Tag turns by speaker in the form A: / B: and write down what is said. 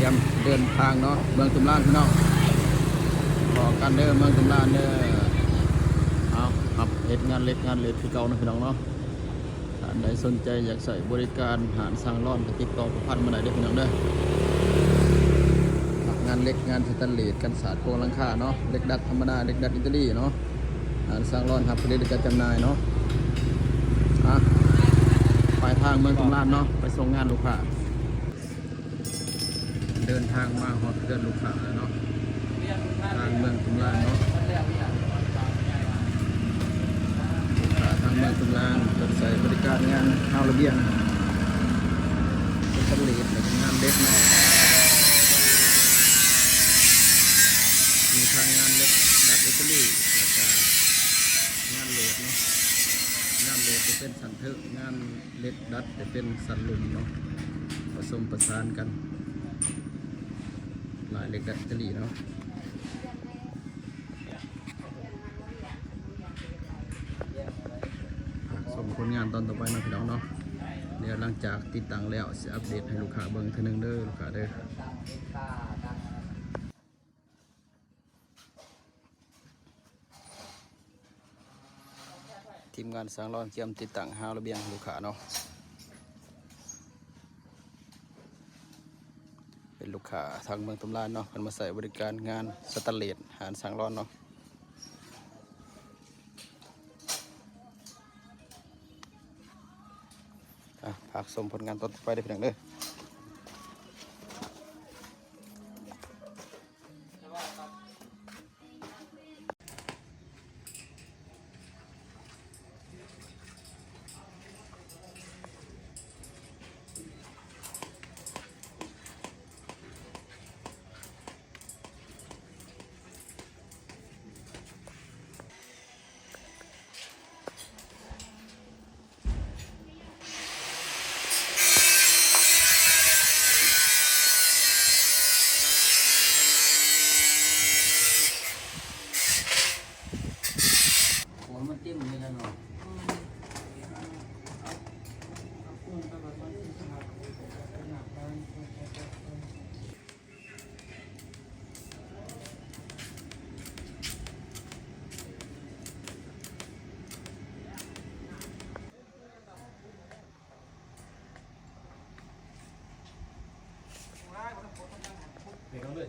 A: รียมเดินทางเนาะเมืองตุลาพี่น้องขอกันเด้อเมืองตุลาเด้อเอาครับเหตุงานเล็กงานเล็กที่เก่านะพี่น้องเนาะท่านใดสนใจอยากใส่บริการหารสร้างร่อนก็ติดต่อประพันธ์มาได้เด้อพี่น้องเด้องานเล็กงานสแตนเลสกันศาสตร์โครงหลังคาเนาะเล็กดัดธรรมดาเล็กดัดอิตาลีเนาะหารสร้างร่อนครับผลิตการจำหน่ายเนาะปลายทางเมืองตุลาเนาะไปส่งงานลูกค้าเดินทางมาฮอดเพื่อนลูกค้าแล้วเนาะทางเมืองตุลาเนาะทางเมืองตุลาเปิดใส่บริการงานข้าวระเบียงเป็นสลีดหรืองานเล็กเนาะมีทางงานเล็กดัดอิตาลีแล้วก็งานเลดเนาะงานเลดจะเป็นสันทึกงานเล็กดัดจะเป็นสันลุมเนาะผสมประสานกันลายเล็กดัดอิตาลีเนาะส่งผลงานตอนต่อไปนะพี่น้องเนาะเดี๋ยวหลังจากติดตั้งแล้วจะอัปเดตให้ลูกค้าเบิ่งทีนึงเด้อลูกค้าเด้อทีมงานสร้างรอนเกียมติดตั้งหาระเบียงลูกค้าเนาะเป็นลูกค้าทางเมืองตุลาเนาะกันมาใส่บริการงานสแตนเลสหารสร้างรอนเนาะฝากชมผลงานต่อไปได้เพียงเด้อมันติ้มเลยนะเนาะเดี๋ยวเลย